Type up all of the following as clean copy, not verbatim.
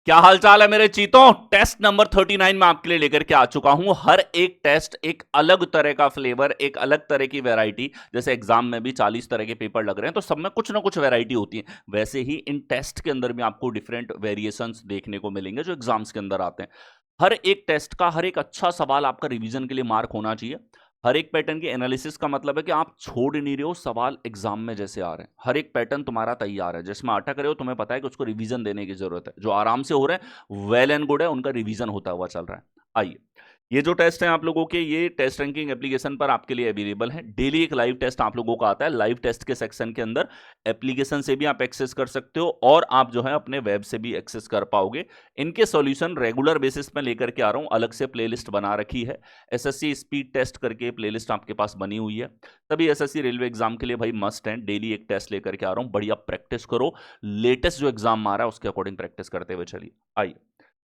क्या हाल चाल है मेरे चीतों। टेस्ट नंबर 39 में आपके लिए लेकर के आ चुका हूं। हर एक टेस्ट एक अलग तरह का फ्लेवर, एक अलग तरह की वैरायटी। जैसे एग्जाम में भी 40 तरह के पेपर लग रहे हैं तो सब में कुछ ना कुछ वैरायटी होती है, वैसे ही इन टेस्ट के अंदर भी आपको डिफरेंट वेरिएशंस देखने को मिलेंगे जो एग्जाम्स के अंदर आते हैं। हर एक टेस्ट का हर एक अच्छा सवाल आपका रिवीजन के लिए मार्क होना चाहिए। हर एक पैटर्न के एनालिसिस का मतलब है कि आप छोड़ नहीं रहे हो सवाल एग्जाम में जैसे आ रहे हैं। हर एक पैटर्न तुम्हारा तैयार है, जिसमें अटक रहे हो तुम्हें पता है कि उसको रिवीजन देने की जरूरत है। जो आराम से हो रहे हैं वेल एंड गुड है, उनका रिवीजन होता हुआ चल रहा है। आइए, ये जो टेस्ट है आप लोगों के, ये टेस्ट रैंकिंग एप्लीकेशन पर आपके लिए अवेलेबल है। डेली एक लाइव टेस्ट आप लोगों का आता है। लाइव टेस्ट के सेक्शन के अंदर एप्लीकेशन से भी आप एक्सेस कर सकते हो और आप जो है अपने वेब से भी एक्सेस कर पाओगे। इनके सॉल्यूशन रेगुलर बेसिस पे लेकर के आ रहा हूं, अलग से प्लेलिस्ट बना रखी है। एसएससी स्पीड टेस्ट करके प्लेलिस्ट आपके पास बनी हुई है। तभी एसएससी रेलवे एग्जाम के लिए भाई मस्ट है। डेली एक टेस्ट लेकर के आ रहा हूं, बढ़िया प्रैक्टिस करो। लेटेस्ट जो एग्जाम आ रहा है उसके अकॉर्डिंग प्रैक्टिस करते हुए चलिए। आइए,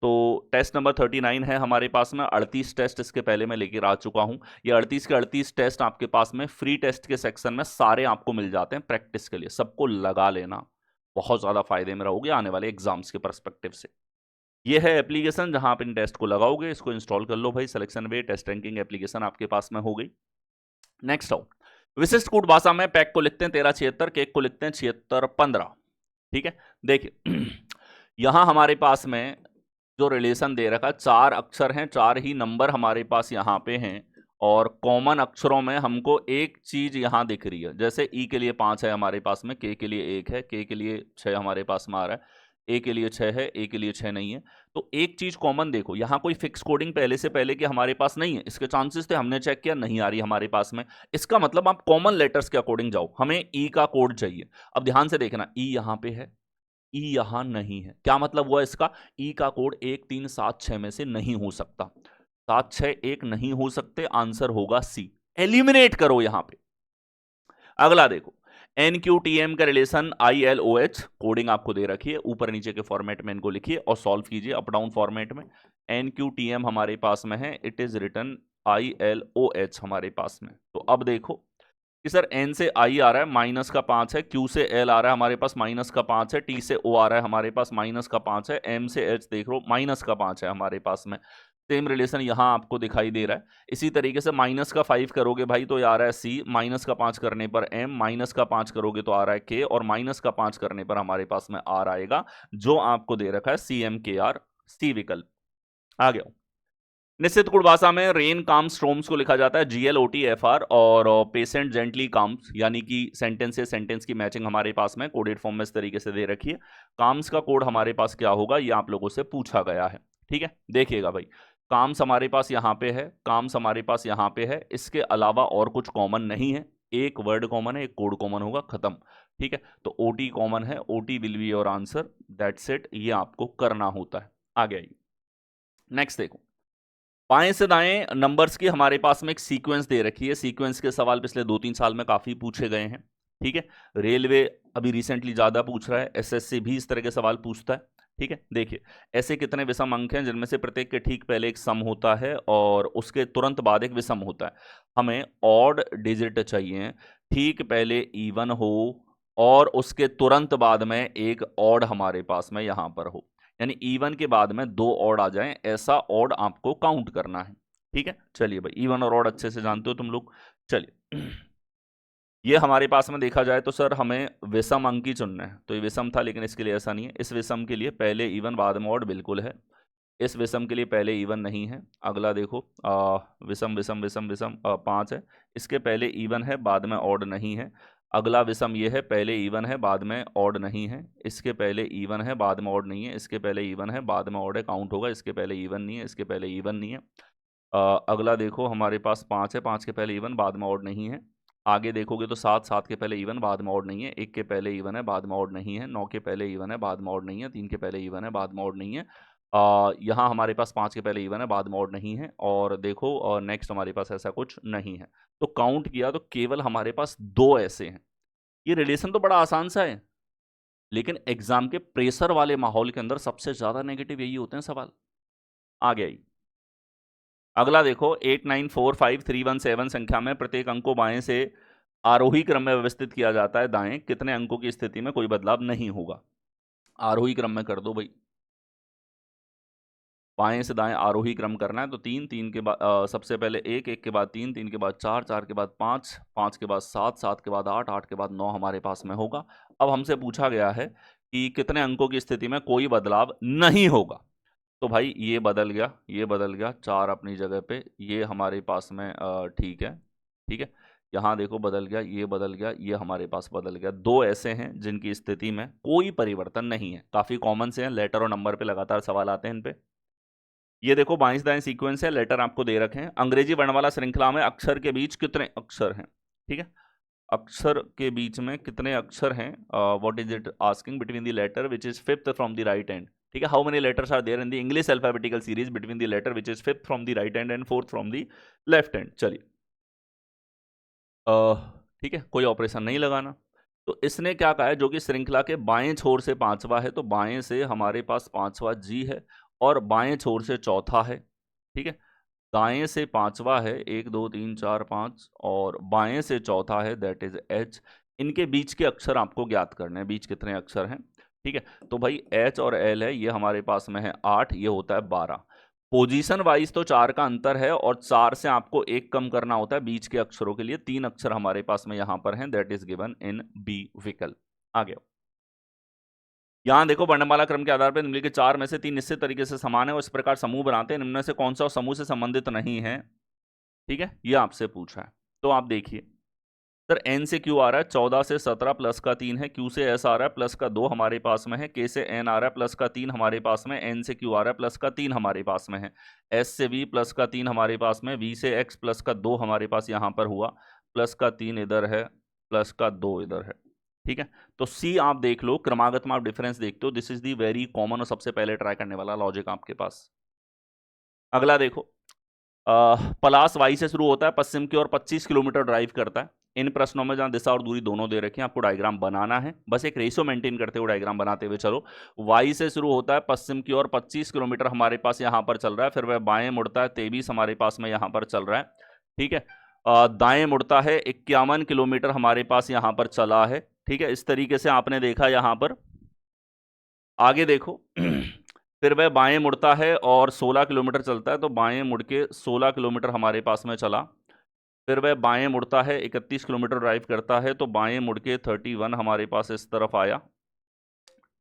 तो टेस्ट नंबर 39 है हमारे पास में। 38 टेस्ट इसके पहले मैं लेकर आ चुका हूं। ये 38 के 38 टेस्ट आपके पास में फ्री टेस्ट के सेक्शन में सारे आपको मिल जाते हैं प्रैक्टिस के लिए। सबको लगा लेना, बहुत ज्यादा फायदे में रहोगे आने वाले एग्जाम्स के परस्पेक्टिव से। ये है एप्लीकेशन जहां आप इन टेस्ट को लगाओगे। इसको इंस्टॉल कर लो भाई। सिलेक्शन वे टेस्ट रैंकिंग एप्लीकेशन आपके पास में हो गई। नेक्स्ट आओ, विशिष्ट कूट भाषा में पैक को लिखते हैं 1376, केक को लिखते हैं 7615। ठीक है, देखिए यहां हमारे पास में जो रिलेशन दे रखा, 4 अक्षर हैं, 4 ही नंबर हमारे पास यहाँ पे हैं। और कॉमन अक्षरों में हमको एक चीज यहाँ दिख रही है। जैसे ई के लिए 5 है हमारे पास में, के लिए 1 है, के लिए 6 हमारे पास में आ रहा है, ए के लिए 6 है, ए के लिए 6 नहीं है। तो एक चीज कॉमन देखो, यहाँ कोई फिक्स कोडिंग पहले से पहले के हमारे पास नहीं है। इसके चांसेस थे, हमने चेक किया, नहीं आ रही हमारे पास में। इसका मतलब आप कॉमन लेटर्स के अकॉर्डिंग जाओ। हमें ई का कोड चाहिए। अब ध्यान से देखना, ई यहाँ पे है, ई यहां नहीं है। क्या मतलब हुआ इसका? ई का कोड 1376 में से नहीं हो सकता। 761 नहीं हो सकते, आंसर होगा सी। एलिमिनेट करो यहां पे। अगला देखो, एनक्यूटीएम का रिलेशन ILOH कोडिंग आपको दे रखी है। ऊपर नीचे के फॉर्मेट में इनको लिखिए और सॉल्व कीजिए अप डाउन फॉर्मेट में। एनक्यूटीएम हमारे पास में है, इट इज रिटन ILOH हमारे पास में। तो अब देखो कि सर एन से आई आ रहा है, माइनस का 5 है। क्यू से एल आ रहा है हमारे पास, माइनस का 5 है। टी से ओ आ रहा है हमारे पास, माइनस का 5 है। एम से एच देख लो, माइनस का 5 है हमारे पास में। सेम रिलेशन यहां आपको दिखाई दे रहा है। इसी तरीके से माइनस का 5 करोगे भाई तो आ रहा है सी, माइनस का 5 करने पर एम, माइनस का 5 करोगे तो आ रहा है के, और माइनस का 5 करने पर हमारे पास में आर आएगा, जो आपको दे रखा है CMKR, सी विकल्प। आ गया। निश्चित गुण भाषा में रेन काम स्ट्रोम्स को लिखा जाता है GLOTFR, और पेशेंट जेंटली काम्स, यानी कि सेंटेंस से सेंटेंस की मैचिंग हमारे पास में कोडेड फॉर्म में इस तरीके से दे रखी है। काम्स का कोड हमारे पास क्या होगा, ये आप लोगों से पूछा गया है। ठीक है, देखिएगा भाई, काम्स हमारे पास यहाँ पे है, काम्स हमारे पास यहाँ पे है। इसके अलावा और कुछ कॉमन नहीं है। एक वर्ड कॉमन है, एक कोड कॉमन होगा, खत्म। ठीक है, तो OT कॉमन है, OT will be your answer, that's it. ये आपको करना होता है। आगे आइए, नेक्स्ट देखो, बाएं से दाएं नंबर्स की हमारे पास में एक सीक्वेंस दे रखी है। सीक्वेंस के सवाल पिछले 2-3 साल में काफी पूछे गए हैं। ठीक है, रेलवे अभी रिसेंटली ज्यादा पूछ रहा है, SSC भी इस तरह के सवाल पूछता है। ठीक है, देखिए ऐसे कितने विषम अंक हैं जिनमें से प्रत्येक के ठीक पहले एक सम होता है और उसके तुरंत बाद एक विषम होता है। हमें ऑड डिजिट चाहिए, ठीक पहले इवन हो और उसके तुरंत बाद में एक ऑड हमारे पास में यहां पर हो, यानी इवन के बाद में 2 ऑड आ जाएं, ऐसा ऑड आपको काउंट करना है। ठीक है, चलिए भाई, इवन और ऑड अच्छे से जानते हो तुम लोग। चलिए ये हमारे पास में देखा जाए तो सर हमें विषम अंक ही चुनना है, तो ये विषम था, लेकिन इसके लिए ऐसा नहीं है। इस विषम के लिए पहले इवन बाद में ऑड बिल्कुल है। इस विषम के लिए पहले इवन नहीं है। अगला देखो, विषम विषम विषम विषम 5 है, इसके पहले इवन है बाद में ऑड नहीं है। अगला विषम ये है, पहले इवन है बाद में ऑड नहीं है। इसके पहले इवन है बाद में ऑड नहीं है। इसके पहले इवन है बाद में ऑड है, काउंट होगा। इसके पहले इवन नहीं है, इसके पहले इवन नहीं है। अगला देखो हमारे पास 5 है, 5 के पहले इवन बाद में ऑड नहीं है। आगे देखोगे तो 7, 7 के पहले इवन बाद में ऑड नहीं है। 1 के पहले इवन है बाद में ऑड नहीं है। 9 के पहले इवन है बाद में ऑड नहीं है। 3 के पहले इवन है बाद में ऑड नहीं है। यहाँ हमारे पास 5 के पहले इवन है बाद में ऑड नहीं है। और देखो, और नेक्स्ट हमारे पास ऐसा कुछ नहीं है। तो काउंट किया तो केवल हमारे पास 2 ऐसे हैं। ये रिलेशन तो बड़ा आसान सा है, लेकिन एग्जाम के प्रेशर वाले माहौल के अंदर सबसे ज्यादा नेगेटिव यही होते हैं सवाल। आ गया ही। अगला देखो, 8945317 संख्या में प्रत्येक अंक को बाएं से आरोही क्रम में व्यवस्थित किया जाता है, दाएं कितने अंकों की स्थिति में कोई बदलाव नहीं होगा। आरोही क्रम में कर दो भाई। बाएं से दाएं आरोही क्रम करना है, तो 3, 3 के बाद सबसे पहले 1, 1 के बाद 3, 3 के बाद 4, 4 के बाद 5, 5 के बाद 7, 7 के बाद 8, 8 के बाद 9 हमारे पास में होगा। अब हमसे पूछा गया है कि कितने अंकों की स्थिति में कोई बदलाव नहीं होगा। तो भाई ये बदल गया, ये बदल गया, 4 अपनी जगह पे, ये हमारे पास में ठीक है, ठीक है। यहाँ देखो बदल गया, ये बदल गया, ये हमारे पास बदल गया। दो ऐसे हैं जिनकी स्थिति में कोई परिवर्तन नहीं है, काफी कॉमन से हैं, लेटर और नंबर पे लगातार सवाल आते हैं इन पे। ये देखो बाएं से दाएं सीक्वेंस है, लेटर आपको दे रखे हैं। अंग्रेजी वर्णमाला श्रृंखला में अक्षर के बीच कितने अक्षर हैं, ठीक है, अक्षर के बीच में कितने अक्षर हैं, what is it asking between the letter which is fifth from the right hand, ठीक है। How many letters are there in the English alphabetical series between the letter which is fifth from the right hand and fourth from the left hand. चलिए ठीक है, कोई operation नहीं लगाना। तो इसने क्या कहा है, जो कि श्रृंखला के बाएं छोर से पांचवा है, तो बाएं से हमारे पास पांचवा जी है और बाएं छोर से चौथा है, ठीक है। दाएं से पांचवा है 1 2 3 4 5 और बाएं से चौथा है दैट इज एच। इनके बीच के अक्षर आपको ज्ञात करने हैं, बीच कितने अक्षर हैं, ठीक है। तो भाई एच और एल है, ये हमारे पास में है 8, ये होता है 12। पोजीशन वाइज तो 4 का अंतर है और 4 से आपको 1 कम करना होता है बीच के अक्षरों के लिए। 3 अक्षर हमारे पास में यहां पर हैं, that is given in B विकल्प। आगे यहां देखो वर्णमाला क्रम के आधार पर निम्नलिखित 4 में से 3 निश्चित तरीके से समान है और इस प्रकार समूह बनाते हैं, निम्न से कौन सा समूह से संबंधित नहीं है, ठीक है, ये आपसे पूछा है। तो आप देखिए सर, एन से क्यू आ रहा है 14 से 17 प्लस का 3 है, क्यू से एस आ रहा है प्लस का 2 हमारे पास में है, के से एन आ रहा है प्लस का 3 हमारे पास में, एन से क्यू आ रहा है प्लस का 3 हमारे पास में है, एस से वी प्लस का 3 हमारे पास में, वी से एक्स प्लस का 2 हमारे पास यहाँ पर हुआ, प्लस का 3 इधर है, प्लस का 2 इधर है, ठीक है। तो सी आप देख लो, क्रमागत में आप डिफरेंस देखते हो, this is the very common और सबसे पहले ट्राई करने वाला लॉजिक आपके पास। अगला देखो, पलास वाई से शुरू होता है, पश्चिम की ओर 25 किलोमीटर ड्राइव करता है। इन प्रश्नों में जहां दिशा और दूरी दोनों दे रखे हैं, आपको डायग्राम बनाना है, बस एक रेशियो मेंटेन करते हुए डायग्राम बनाते हुए चलो। वाई से शुरू होता है, पश्चिम की ओर 25 किलोमीटर हमारे पास यहां पर चल रहा है, फिर वह बाएं मुड़ता है, 23 हमारे पास में यहां पर चल रहा है, ठीक है। दाएं मुड़ता है, 51 किलोमीटर हमारे पास यहां पर चला है, ठीक है। इस तरीके से आपने देखा यहां पर। आगे देखो फिर वह बाएं मुड़ता है और 16 किलोमीटर चलता है, तो बाएं मुड़ के 16 किलोमीटर हमारे पास में चला। फिर वह बाएं मुड़ता है, 31 किलोमीटर ड्राइव करता है, तो बाएं मुड़ के 31 हमारे पास इस तरफ आया,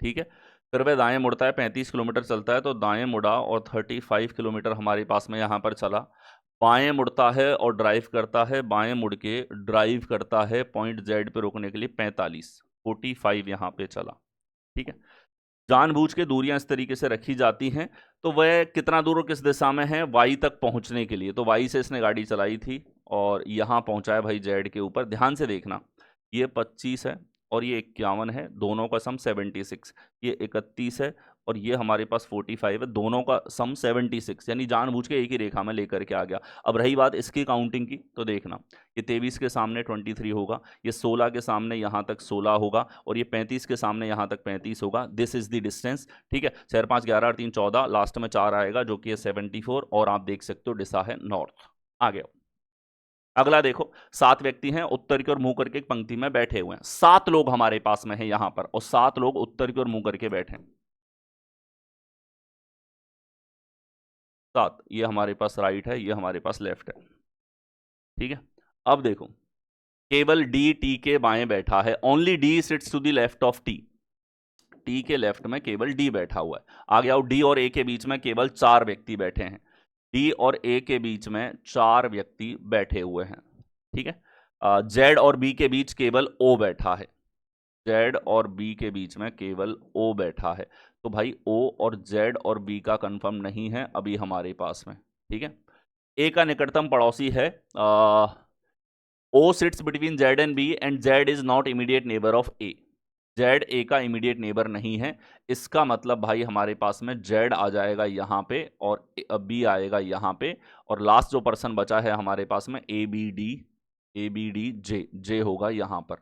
ठीक है। फिर वह दाएं मुड़ता है, 35 किलोमीटर चलता है, तो दाएं मुड़ा और 35 किलोमीटर हमारे पास में यहाँ पर चला। बाएं मुड़ता है और ड्राइव करता है, बाएं मुड़ के ड्राइव करता है पॉइंट जेड पे रोकने के लिए 45 यहाँ पे चला, ठीक है। जानबूझ के दूरियां इस तरीके से रखी जाती हैं, तो वह कितना दूर और किस दिशा में है, वाई तक पहुंचने के लिए। तो वाई से इसने गाड़ी चलाई थी और यहां पहुंचा है भाई जेड के ऊपर। ध्यान से देखना, ये 25 है और ये 51 है, दोनों का सम 76। ये 31 है और ये हमारे पास 45 है, दोनों का सम 76, यानी जानबूझ के एक ही रेखा में लेकर के आ गया। अब रही बात इसकी काउंटिंग की, तो देखना ये 23 के सामने 23 होगा, ये 16 के सामने यहाँ तक 16 होगा और ये 35 के सामने यहाँ तक 35 होगा। दिस इज द डिस्टेंस, ठीक है। 4 5 11 3 14, लास्ट में 4 आएगा जो कि है 74 और आप देख सकते हो दिशा है नॉर्थ। आगे अगला देखो, 7 व्यक्ति हैं, उत्तर की ओर मुंह करके एक पंक्ति में बैठे हुए हैं। 7 लोग हमारे पास में है यहां पर और 7 लोग उत्तर की ओर मुंह करके बैठे हैं। 7, ये हमारे पास राइट है, ये हमारे पास लेफ्ट है, ठीक है। अब देखो, केवल डी टी के बाएं बैठा है, only D sits to the left of T. T के लेफ्ट में केवल डी बैठा हुआ है। आगे आओ, डी और ए के बीच में केवल 4 व्यक्ति बैठे हैं। डी और ए के बीच में 4 व्यक्ति बैठे हुए हैं, ठीक है। जेड और बी के बीच केवल ओ बैठा है, जेड और बी के बीच में केवल ओ बैठा है। तो भाई ओ और जेड और बी का कंफर्म नहीं है अभी हमारे पास में, ठीक है। ए का निकटतम पड़ोसी है, O sits between Z and B and Z is not immediate neighbour of A. Z A का इमीडिएट नेबर नहीं है, इसका मतलब भाई हमारे पास में जेड आ जाएगा यहाँ पे और बी आएगा यहाँ पे, और लास्ट जो पर्सन बचा है हमारे पास में ए बी डी जे, जे होगा यहाँ पर।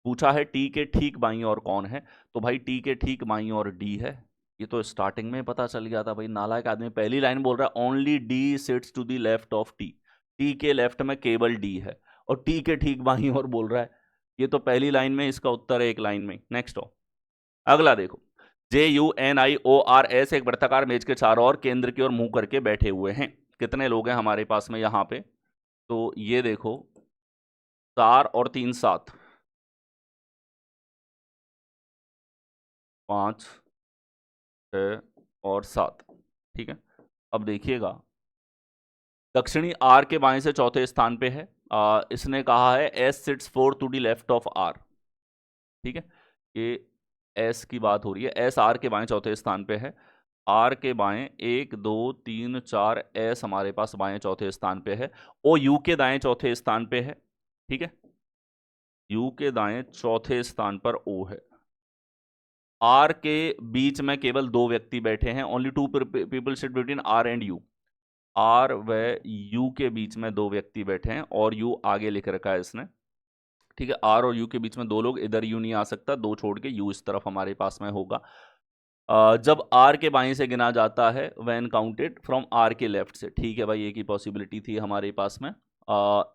पूछा है टी के ठीक बाईं ओर कौन है, तो भाई टी के ठीक बाईं ओर डी है। ये तो स्टार्टिंग में पता चल गया था भाई, नालायक आदमी पहली लाइन बोल रहा है only D sits to the left of T. T के लेफ्ट में केवल डी है और टी के ठीक बाईं ओर बोल रहा है। ये तो पहली लाइन में, इसका उत्तर है एक लाइन में। नेक्स्ट हो, अगला देखो, JUNIORS एक वृत्ताकार मेज के चारों ओर केंद्र की ओर मुंह करके बैठे हुए हैं। कितने लोग हैं हमारे पास में यहाँ पे? तो ये देखो 4 और 3 7, 5 6 और 7। ठीक है, अब देखिएगा दक्षिणी आर के बाएं से चौथे स्थान पे है। इसने कहा है S sits 4 to the left of R. ठीक है, ये एस की बात हो रही है। एस आर के बाएं चौथे स्थान पे है। आर के बाएं 1 2 3 4, एस हमारे पास बाएं चौथे स्थान पे है। ओ यू के दाएं चौथे स्थान पे है। ठीक है, यू के दाएं चौथे स्थान पर ओ है। आर के बीच में केवल 2 व्यक्ति बैठे हैं। Only 2 people sit between R and U. R व यू के बीच में 2 व्यक्ति बैठे हैं और यू आगे लिख रखा है इसने। ठीक है, आर और यू के बीच में 2 लोग, इधर यू नहीं आ सकता, 2 छोड़ के यू इस तरफ हमारे पास में होगा। जब आर के बाएं से गिना जाता है व्हेन काउंटेड फ्रॉम आर के लेफ्ट से। ठीक है भाई, एक ही पॉसिबिलिटी थी हमारे पास में।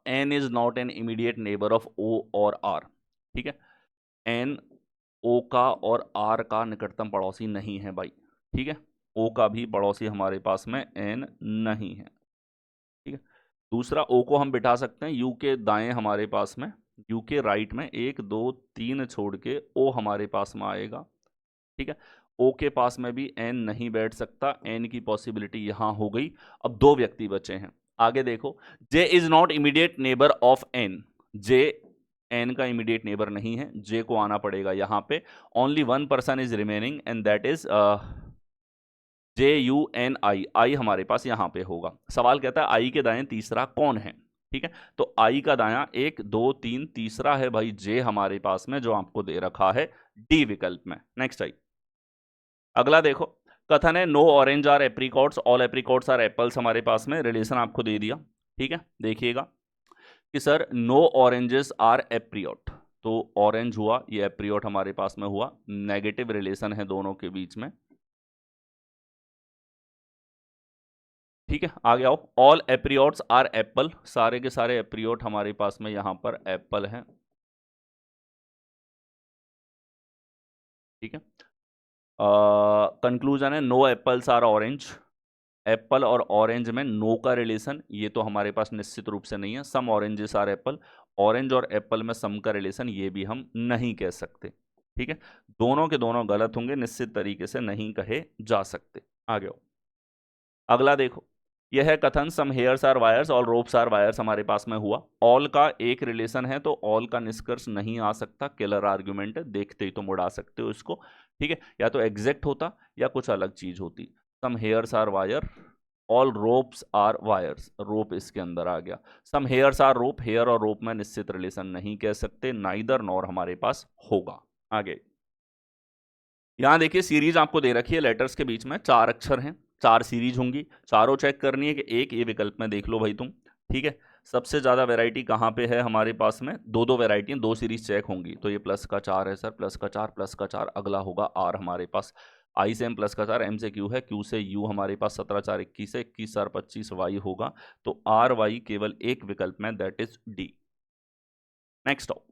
N is not an immediate neighbour of O और आर। ठीक है, एन ओ का और आर का निकटतम पड़ोसी नहीं है भाई। ठीक है, ओ का भी पड़ोसी हमारे पास में एन नहीं है। ठीक है, दूसरा ओ को हम बिठा सकते हैं यू के दाएं हमारे पास में, यू के राइट में 1 2 3 छोड़ के ओ हमारे पास में आएगा। ठीक है, ओ के पास में भी एन नहीं बैठ सकता, एन की पॉसिबिलिटी यहां हो गई। अब 2 व्यक्ति बचे हैं। आगे देखो, J is not immediate neighbour of N. J N का इमीडिएट नेबर नहीं है, जे को आना पड़ेगा यहां पे। Only 1 person is remaining and that is JUNI। I हमारे पास यहां पे होगा। सवाल कहता है आई के दाएं तीसरा कौन है। ठीक है, तो आई का दायां 1 2 3, तीसरा है भाई जे हमारे पास में, जो आपको दे रखा है डी विकल्प में। नेक्स्ट आई, अगला देखो, कथन है no orange are apricots all apricots are apples. हमारे पास में रिलेशन आपको दे दिया। ठीक है, देखिएगा कि सर नो ऑरेंजेस आर एप्रियोट, तो ऑरेंज हुआ, ये एप्रियोट हमारे पास में हुआ। नेगेटिव रिलेशन है दोनों के बीच में। ठीक है, आगे आओ, ऑल एप्रियोट्स आर एप्पल। सारे के सारे एप्रियोट हमारे पास में यहां पर एप्पल हैं। ठीक है, कंक्लूजन है no apples are orange. Apple और ऑरेंज में नो का रिलेशन ये तो हमारे पास निश्चित रूप से नहीं है। Some oranges are apple, orange और एप्पल में सम का रिलेशन ये भी हम नहीं कह सकते। ठीक है, दोनों के दोनों गलत होंगे, निश्चित तरीके से नहीं कहे जा सकते। आगे आओ, अगला देखो, यह है कथन some hairs are wires all ropes are wires. हमारे पास में हुआ ऑल का एक रिलेशन है, तो ऑल का निष्कर्ष नहीं आ सकता, किलर आर्ग्यूमेंट है, देखते ही तो मुड़ा सकते हो इसको। ठीक है, या तो एग्जैक्ट होता या कुछ अलग चीज होती। Some hairs are wire, all ropes are wires, rope इसके अंदर आ गया। Some hairs are rope, hair और रोप में निश्चित रिलेशन नहीं कह सकते, नाइदर नॉर हमारे पास होगा। आगे यहां देखिए, सीरीज आपको दे रखी है लेटर्स के बीच में, 4 अक्षर हैं, 4 सीरीज होंगी, चारों चेक करनी है कि एक ये विकल्प में देख लो भाई तुम। ठीक है, सबसे ज्यादा वैरायटी कहाँ पे है हमारे पास में? 2 वैरायटी, 2 सीरीज चेक होंगी। तो ये प्लस का 4 है सर, प्लस का 4 प्लस का 4। अगला होगा आर हमारे पास, आई से एम प्लस का 4, एम से क्यू है, क्यू से यू हमारे पास 17 4 21 है, 21 4 25 वाई होगा। तो आर वाई केवल एक विकल्प में, दैट इज डी। नेक्स्ट आओ,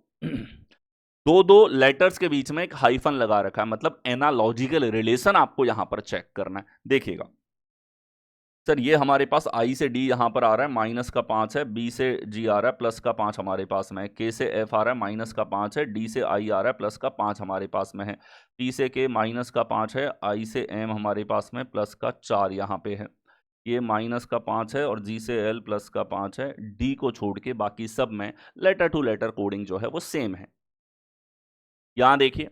2 लेटर्स के बीच में एक हाइफन लगा रखा है, मतलब एनालॉजिकल रिलेशन आपको यहां पर चेक करना है। देखिएगा सर, ये हमारे पास आई से डी यहां पर आ रहा है, माइनस का 5 है, बी से जी आ रहा है, प्लस का 5 हमारे पास में है, के से एफ आ रहा है, माइनस का 5 है, डी से आई आ रहा है, प्लस का 5 हमारे पास में है, पी से के माइनस का 5 है, आई से एम हमारे पास में प्लस का 4 यहाँ पे है, ये माइनस का 5 है, और जी से एल प्लस का 5 है। डी को छोड़ के बाकी सब में लेटर टू लेटर कोडिंग जो है वो सेम है। यहां देखिए,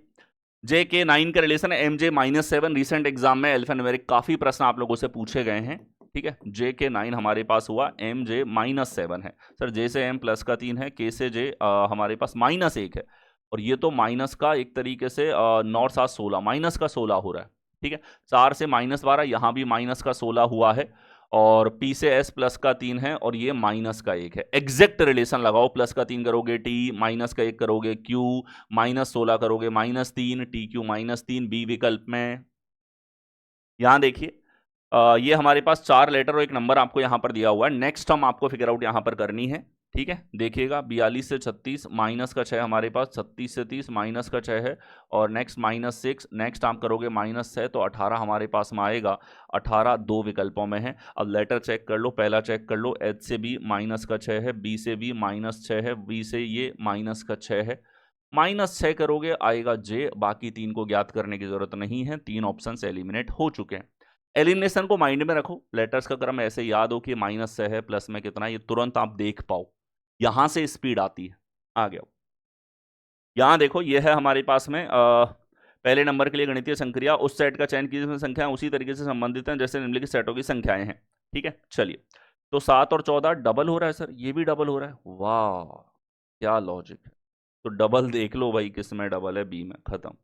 जे के 9 का रिलेशन है एम जे -7। रिसेंट एग्जाम में अल्फान्यूमेरिक काफी प्रश्न आप लोगों से पूछे गए हैं। ठीक है, जे के 9 हमारे पास हुआ, एम जे -7 है सर, जे से एम प्लस का 3 है, के से जे हमारे पास -1 है, और ये तो माइनस का एक तरीके से 9 7 16, माइनस का 16 हो रहा है। ठीक है, 4 से -12, यहां भी माइनस का 16 हुआ है, और पी से एस प्लस का 3 है, और ये माइनस का 1 है। एग्जैक्ट रिलेशन लगाओ, प्लस का 3 करोगे टी, माइनस का 1 करोगे क्यू, -16 करोगे -3, टी क्यू -3, बी विकल्प में। यहां देखिए, ये हमारे पास 4 लेटर और एक नंबर आपको यहां पर दिया हुआ है। नेक्स्ट हम आपको फिगर आउट यहां पर करनी है ठीक है, देखिएगा 42 से 36 माइनस का 6 हमारे पास, 36 से 30 माइनस का 6 है, और नेक्स्ट -6, नेक्स्ट आप करोगे -6 तो 18 हमारे पास में आएगा। 18 दो विकल्पों में है। अब लेटर चेक कर लो, पहला चेक कर लो, एच से बी माइनस का 6 है, बी से बी -6 है, बी से ये माइनस का 6 है, -6 करोगे आएगा जे। बाकी 3 को ज्ञात करने की जरूरत नहीं है, 3 ऑप्शन एलिमिनेट हो चुके हैं। एलिमिनेशन को माइंड में रखो, लेटर्स का क्रम ऐसे याद हो कि -6 है, प्लस में कितना, ये तुरंत आप देख पाओ, यहां से स्पीड आती है। आ गया, यहां देखो ये है हमारे पास में पहले नंबर के लिए गणितीय संक्रिया, उस सेट का चयन कीजिए जिसमें संख्याएं उसी तरीके से संबंधित हैं जैसे निम्नलिखित सेटों की संख्याएं हैं। ठीक है, चलिए, तो 7 और 14 डबल हो रहा है सर, ये भी डबल हो रहा है, वाह क्या लॉजिक है। तो डबल देख लो भाई, किस में डबल है, बी में, खत्म।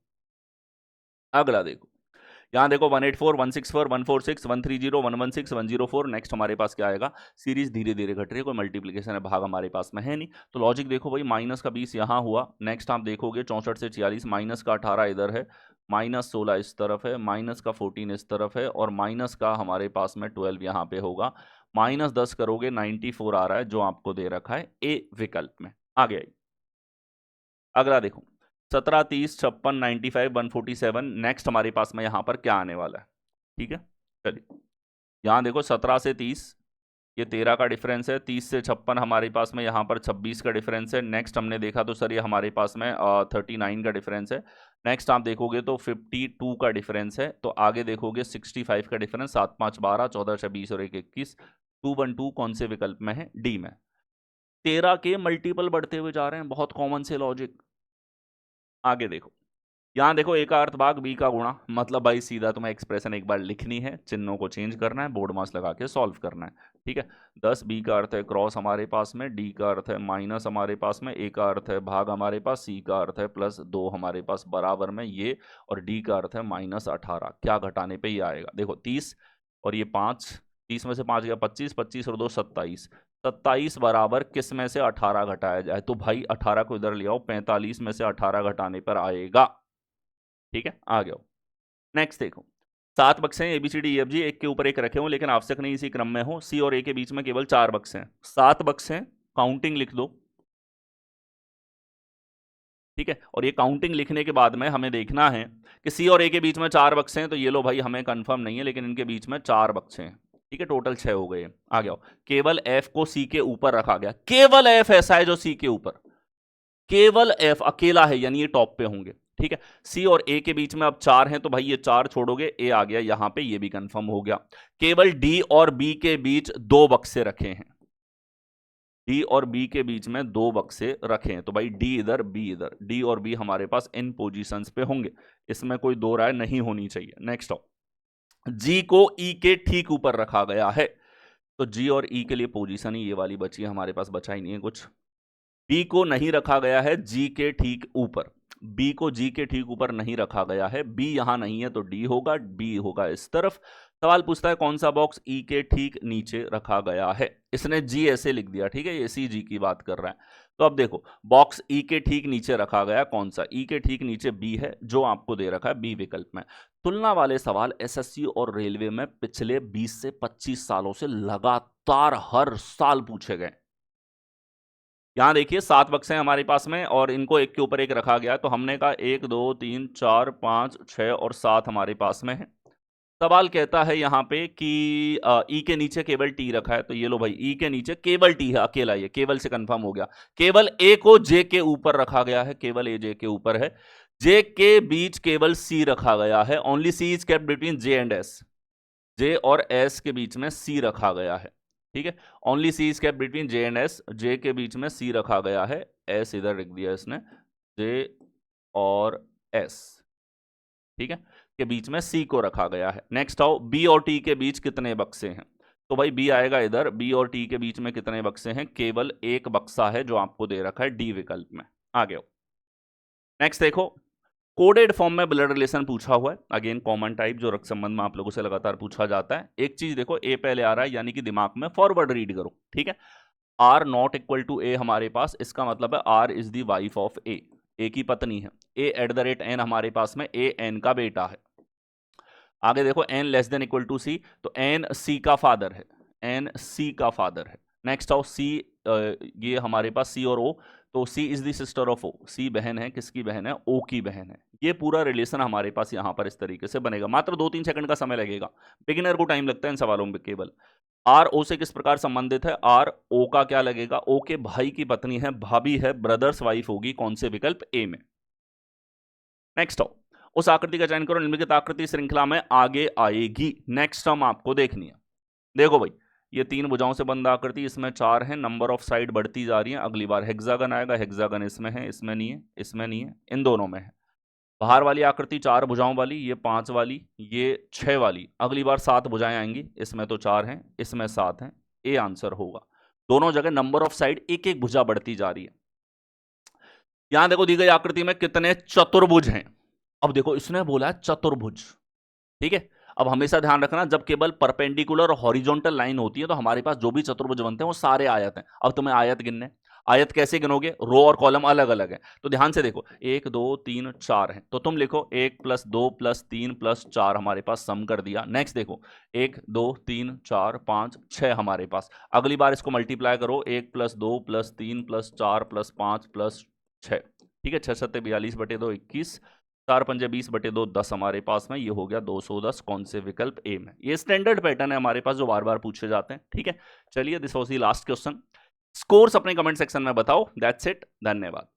अगला देखो, यहाँ देखो 184, 164, 146, 130, 116, 104, नेक्स्ट हमारे पास क्या आएगा, सीरीज धीरे धीरे घट रही है, कोई मल्टीप्लीकेशन है भाग हमारे पास में है नहीं, तो लॉजिक देखो भाई, माइनस का 20 यहाँ हुआ, नेक्स्ट आप देखोगे 64 से 46, माइनस का 18 इधर है, -16 इस तरफ है, माइनस का 14 इस तरफ है, और माइनस का हमारे पास में 12 यहाँ पे होगा, -10 करोगे 94 आ रहा है जो आपको दे रखा है ए विकल्प में। आ गया। अगला देखो 17, 30, 56, 95, 147, नेक्स्ट हमारे पास में यहाँ पर क्या आने वाला है। ठीक है, चलिए, यहाँ देखो 17 से 30 ये 13 का डिफरेंस है, 30 से 56 हमारे पास में यहाँ पर 26 का डिफरेंस है, नेक्स्ट हमने देखा तो सर ये हमारे पास में 39 का डिफरेंस है, नेक्स्ट आप देखोगे तो 52 का डिफरेंस है, तो आगे देखोगे 65 का डिफरेंस, 7, 5, 12, 14, 26 और 1, 21, 212 कौन से विकल्प में है, डी में। 13 के मल्टीपल बढ़ते हुए जा रहे हैं, बहुत कॉमन से लॉजिक। आगे देखो, यहाँ देखो ए का अर्थ भाग बी का गुणा, मतलब भाई सीधा तुम्हें एक्सप्रेशन एक बार लिखनी है, चिन्हों को चेंज करना है, बोर्ड मास लगा के सॉल्व करना है। ठीक है, 10 बी का अर्थ है क्रॉस हमारे पास में, डी का अर्थ है माइनस हमारे पास में, ए का अर्थ है भाग हमारे पास, सी का अर्थ है +2 हमारे पास बराबर में ये, और डी का अर्थ है -18। क्या घटाने पे ये आएगा, देखो 30 और ये 5, 30 में से 5 गया 25, 25 और 2 27, 27 बराबर किस में से 18 घटाया जाए, तो भाई 18 को इधर ले आओ, 45 में से 18 घटाने पर आएगा। ठीक है, आ गया। नेक्स्ट देखो, 7 बक्से हैं ABCD EFG, एक के ऊपर एक रखे हो लेकिन आवश्यक नहीं इसी क्रम में हो, सी और ए के बीच में केवल 4 बक्से हैं, 7 बक्से हैं, काउंटिंग लिख दो। ठीक है, और ये काउंटिंग लिखने के बाद में हमें देखना है कि सी और ए के बीच में 4 बक्से हैं, तो ये लो भाई हमें कंफर्म नहीं है लेकिन इनके बीच में 4 बक्से हैं। ठीक है, टोटल 6 हो गए। आ गया, केवल एफ को सी के ऊपर रखा गया, केवल एफ ऐसा है जो सी के ऊपर, केवल एफ अकेला है, यानी ये टॉप पे होंगे। ठीक है, सी और ए के बीच में अब 4 हैं, तो भाई ये 4 छोड़ोगे, ए आ गया यहां पे, ये भी कंफर्म हो गया। केवल डी और बी के बीच 2 बक्से रखे हैं, डी और बी के बीच में 2 बक्से रखे हैं, तो भाई डी इधर बी इधर, डी और बी हमारे पास इन पोजीशंस पे होंगे, इसमें कोई दो राय नहीं होनी चाहिए। नेक्स्ट आओ, जी को ई के ठीक ऊपर रखा गया है, तो जी और ई के लिए पोजीशन ही ये वाली बची है, हमारे पास बचा ही नहीं है कुछ। बी को नहीं रखा गया है जी के ठीक ऊपर, बी को जी के ठीक ऊपर नहीं रखा गया है, बी यहां नहीं है तो डी होगा, बी होगा इस तरफ। सवाल पूछता है कौन सा बॉक्स ई के ठीक नीचे रखा गया है, इसने जी ऐसे लिख दिया। ठीक है, ये सी जी की बात कर रहा है, तो अब देखो बॉक्स ई के ठीक नीचे रखा गया कौन सा, ई के ठीक नीचे बी है जो आपको दे रखा है बी विकल्प में। तुलना वाले सवाल एसएससी और रेलवे में पिछले 20 से 25 सालों से लगातार हर साल पूछे गए। यहां देखिए 7 बक्से हैं हमारे पास में और इनको एक के ऊपर एक रखा गया है, तो हमने कहा 1 2 3 4 5 6 और 7 हमारे पास में है। सवाल कहता है यहाँ पे कि ई के नीचे केवल टी रखा है, तो ये लो भाई ई के नीचे केवल टी है, अकेला, ये केवल से कंफर्म हो गया। केवल ए को जे के ऊपर रखा गया है, केवल ए जे के ऊपर है, जे के बीच केवल सी रखा गया है, only C is kept between J and S, J और एस के बीच में सी रखा गया है। ठीक है, only C is kept between J and S, J के बीच में सी रखा गया है, एस इधर लिख दिया इसने, जे और एस, ठीक है, के बीच में सी को रखा गया है। नेक्स्ट आओ, बी और टी के बीच कितने बक्से हैं, तो भाई बी आएगा इधर, बी और टी के बीच में कितने बक्से हैं, केवल एक बक्सा है जो आपको दे रखा है डी विकल्प में। आगे आओ, नेक्स्ट देखो, कोडेड फॉर्म में ब्लड रिलेशन पूछा हुआ है, अगेन कॉमन टाइप जो रक्त संबंध में आप लोगों से लगातार पूछा जाता है। एक चीज देखो, ए पहले आ रहा है यानी कि दिमाग में फॉरवर्ड रीड करो। ठीक है, R not equal to A हमारे पास, इसका मतलब है R is the wife of A, A की पत्नी है। A@n हमारे पास में ए एन का बेटा है। आगे देखो n less than equal to C, तो n सी का फादर है, n सी का फादर है। नेक्स्ट आओ, सी ये हमारे पास सी और ओ, तो C is the sister of O, C बहन है, किसकी बहन है, ओ की बहन है। ये पूरा रिलेशन हमारे पास यहाँ पर इस तरीके से बनेगा। मात्र 2-3 सेकंड का समय लगेगा, बिगिनर को टाइम लगता है इन सवालों में केवल। आर ओ से किस प्रकार संबंधित है, आर ओ का क्या लगेगा, ओ के भाई की पत्नी है, भाभी है, ब्रदर्स वाइफ होगी, कौन से विकल्प, ए में। नेक्स्ट हो, उस आकृति का चयन करो निम्नलिखित आकृति श्रृंखला में आगे आएगी। नेक्स्ट हम आपको देखनी है। देखो भाई, ये 3 भुजाओं से बंद आकृति, इसमें 4 है, नंबर ऑफ साइड बढ़ती जा रही है। अगली बार हेक्सागन आएगा, हेक्सागन इसमें है, इसमें नहीं है, इसमें नहीं है, इन दोनों में है। बाहर वाली आकृति 4 भुजाओं वाली, ये 5 वाली, ये 6 वाली। अगली बार 7 भुजाएं आएंगी, इसमें तो 4 हैं, इसमें 7 हैं, ए आंसर होगा। दोनों जगह नंबर ऑफ साइड एक एक भुजा बढ़ती जा रही है। यहां देखो दी गई आकृति में कितने चतुर्भुज हैं। अब देखो इसने बोला है चतुर्भुज, ठीक है। अब हमेशा ध्यान रखना, जब केवल परपेंडिकुलर और हॉरिजॉन्टल लाइन होती है तो हमारे पास जो भी चतुर्भुज बनते हैं वो सारे आयत हैं। अब तुम्हें आयत गिनने, आयत कैसे गिनोगे, रो और कॉलम अलग अलग है, तो ध्यान से देखो 1 2 3 4 है, तो तुम लिखो 1 + 2 + 3 + 4, हमारे पास सम कर दिया। नेक्स्ट देखो 1 2 3 4 5 6 हमारे पास। अगली बार इसको मल्टीप्लाई करो, 1 + 2 + 3 + 4 + 5 + 6, ठीक है। 6 7 42 बटे 2 21, 4 पंजे 20 बटे 2 10 हमारे पास में, ये हो गया 210, कौन से विकल्प, ए में। ये स्टैंडर्ड पैटर्न है हमारे पास जो बार बार पूछे जाते हैं, ठीक है। चलिए this was the last question. Scores अपने कमेंट सेक्शन में बताओ। दैट्स इट, धन्यवाद।